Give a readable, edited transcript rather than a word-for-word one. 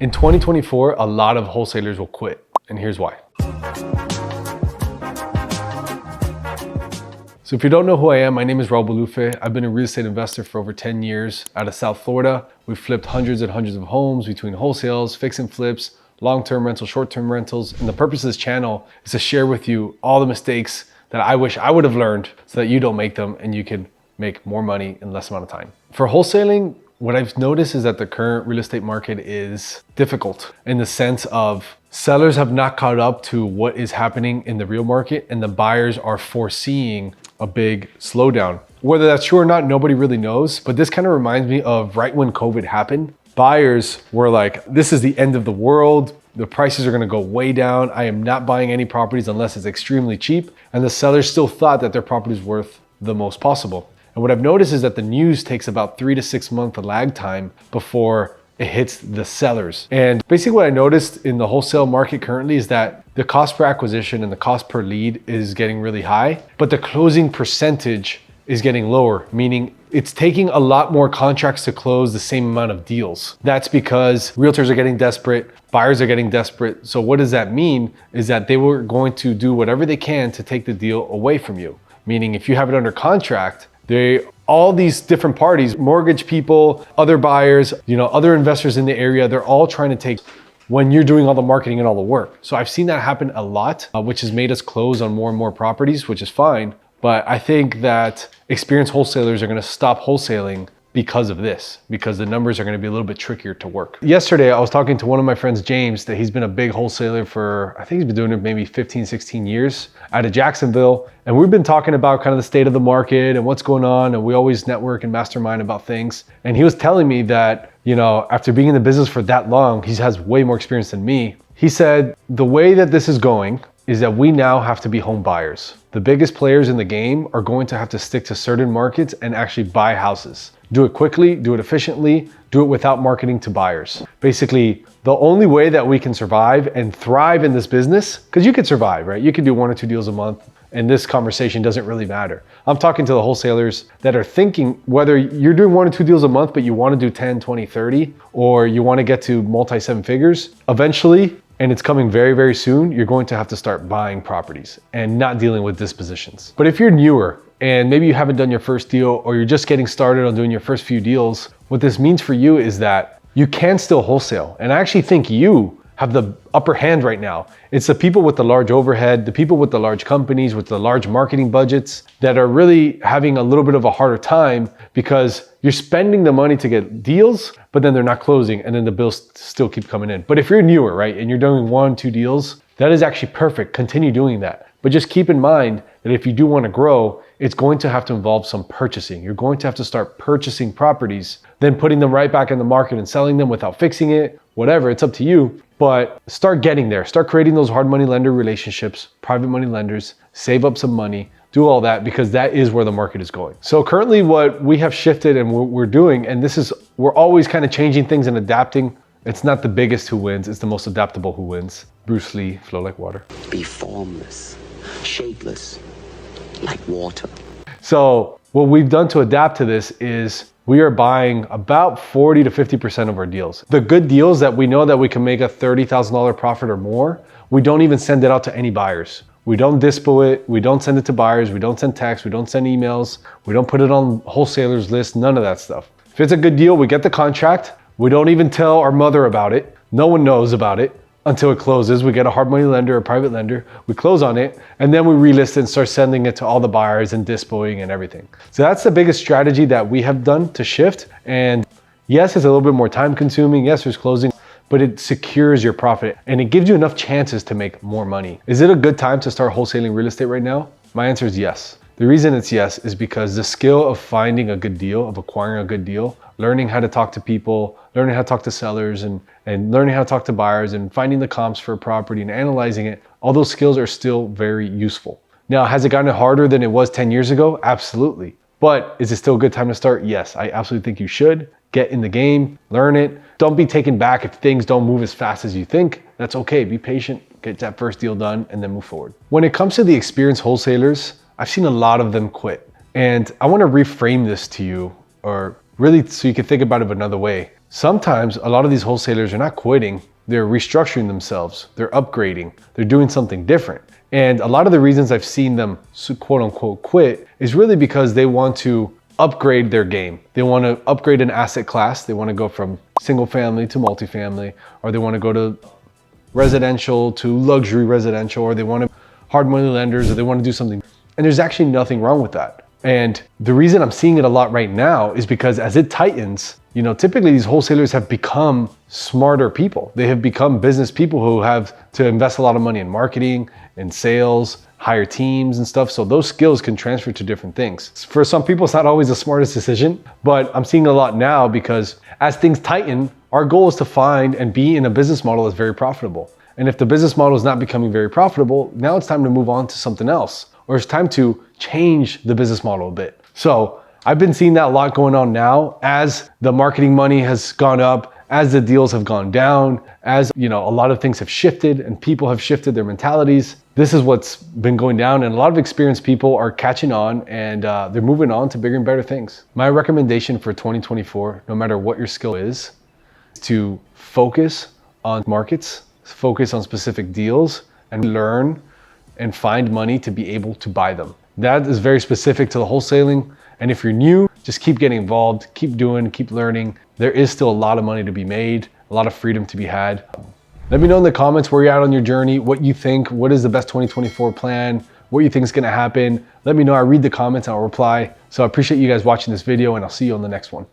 In 2024, a lot of wholesalers will quit, and here's why. So if you don't know who I am, my name is Raul Balufe. I've been a real estate investor for over 10 years out of South Florida. We've flipped hundreds and hundreds of homes between wholesales, fix and flips, long-term rentals, short-term rentals. And the purpose of this channel is to share with you all the mistakes that I wish I would have learned so that you don't make them and you can make more money in less amount of time. For wholesaling, what I've noticed is that the current real estate market is difficult in the sense of sellers have not caught up to what is happening in the real market, and the buyers are foreseeing a big slowdown. Whether that's true or not, nobody really knows, but this kind of reminds me of right when COVID happened. Buyers were like, this is the end of the world. The prices are gonna go way down. I am not buying any properties unless it's extremely cheap. And the sellers still thought that their property is worth the most possible. And what I've noticed is that the news takes about 3 to 6 month lag time before it hits the sellers. And basically what I noticed in the wholesale market currently is that the cost per acquisition and the cost per lead is getting really high, but the closing percentage is getting lower, meaning it's taking a lot more contracts to close the same amount of deals. That's because realtors are getting desperate, buyers are getting desperate. So what does that mean is that they were going to do whatever they can to take the deal away from you. Meaning if you have it under contract, all these different parties, mortgage people, other buyers, other investors in the area, they're all trying to take when you're doing all the marketing and all the work. So I've seen that happen a lot, which has made us close on more and more properties, which is fine. But I think that experienced wholesalers are gonna stop wholesaling because of this, because the numbers are gonna be a little bit trickier to work. Yesterday, I was talking to one of my friends, James, that he's been a big wholesaler for, I think he's been doing it maybe 15, 16 years out of Jacksonville. And we've been talking about kind of the state of the market and what's going on. And we always network and mastermind about things. And he was telling me that, after being in the business for that long, he has way more experience than me. He said, the way that this is going is that we now have to be home buyers. The biggest players in the game are going to have to stick to certain markets and actually buy houses. Do it quickly, do it efficiently, do it without marketing to buyers. Basically, the only way that we can survive and thrive in this business, because you could survive, right? You could do 1 or 2 deals a month, and this conversation doesn't really matter. I'm talking to the wholesalers that are thinking whether you're doing 1 or 2 deals a month, but you want to do 10, 20, 30, or you want to get to multi-seven figures. Eventually, and it's coming very, very soon, you're going to have to start buying properties and not dealing with dispositions. But if you're newer and maybe you haven't done your first deal or you're just getting started on doing your first few deals, what this means for you is that you can still wholesale. And I actually think you have the upper hand right now. It's the people with the large overhead, the people with the large companies, with the large marketing budgets that are really having a little bit of a harder time because you're spending the money to get deals, but then they're not closing and then the bills still keep coming in. But if you're newer, right, and you're doing 1, 2 deals, that is actually perfect. Continue doing that. But just keep in mind that if you do want to grow, it's going to have to involve some purchasing. You're going to have to start purchasing properties, then putting them right back in the market and selling them without fixing it, whatever, it's up to you. But start getting there. Start creating those hard money lender relationships, private money lenders, save up some money, do all that because that is where the market is going. So currently what we have shifted and we're doing, and we're always kind of changing things and adapting. It's not the biggest who wins, it's the most adaptable who wins. Bruce Lee, flow like water. Be formless, shapeless, like water. So what we've done to adapt to this is we are buying about 40 to 50% of our deals. The good deals that we know that we can make a $30,000 profit or more, we don't even send it out to any buyers. We don't dispo it, we don't send it to buyers, we don't send texts, we don't send emails, we don't put it on wholesalers list, none of that stuff. If it's a good deal, we get the contract, we don't even tell our mother about it, no one knows about it until it closes. We get a hard money lender or private lender, we close on it, and then we relist it and start sending it to all the buyers and dispoing and everything. So that's the biggest strategy that we have done to shift. And yes, it's a little bit more time consuming, yes, there's closing, but it secures your profit and it gives you enough chances to make more money. Is it a good time to start wholesaling real estate right now? My answer is yes. The reason it's yes is because the skill of finding a good deal, of acquiring a good deal, learning how to talk to people, learning how to talk to sellers and learning how to talk to buyers and finding the comps for a property and analyzing it, all those skills are still very useful. Now, has it gotten harder than it was 10 years ago? Absolutely. But is it still a good time to start? Yes, I absolutely think you should. Get in the game, learn it. Don't be taken back if things don't move as fast as you think. That's okay, be patient, get that first deal done and then move forward. When it comes to the experienced wholesalers, I've seen a lot of them quit. And I wanna reframe this to you, or really so you can think about it another way. sometimes a lot of these wholesalers are not quitting, they're restructuring themselves, they're upgrading, they're doing something different. And a lot of the reasons I've seen them quote unquote quit is really because they want to upgrade their game. They want to upgrade an asset class. They want to go from single family to multifamily, or they want to go to residential to luxury residential, or they want to hard money lenders, or they want to do something. And there's actually nothing wrong with that. And the reason I'm seeing it a lot right now is because as it tightens, typically these wholesalers have become smarter people. They have become business people who have to invest a lot of money in marketing and sales, hire teams and stuff. So those skills can transfer to different things. For some people, it's not always the smartest decision, but I'm seeing a lot now because as things tighten, our goal is to find and be in a business model that's very profitable. And if the business model is not becoming very profitable, now it's time to move on to something else, or it's time to change the business model a bit. So I've been seeing that a lot going on now as the marketing money has gone up, as the deals have gone down, as a lot of things have shifted and people have shifted their mentalities. This is what's been going down, and a lot of experienced people are catching on and they're moving on to bigger and better things. My recommendation for 2024, no matter what your skill is to focus on markets, focus on specific deals, and learn and find money to be able to buy them. That is very specific to the wholesaling. And if you're new, just keep getting involved, keep doing, keep learning. There is still a lot of money to be made, a lot of freedom to be had. Let me know in the comments where you're at on your journey, what you think, what is the best 2024 plan, what you think is gonna happen. Let me know, I read the comments, I'll reply. So I appreciate you guys watching this video, and I'll see you on the next one.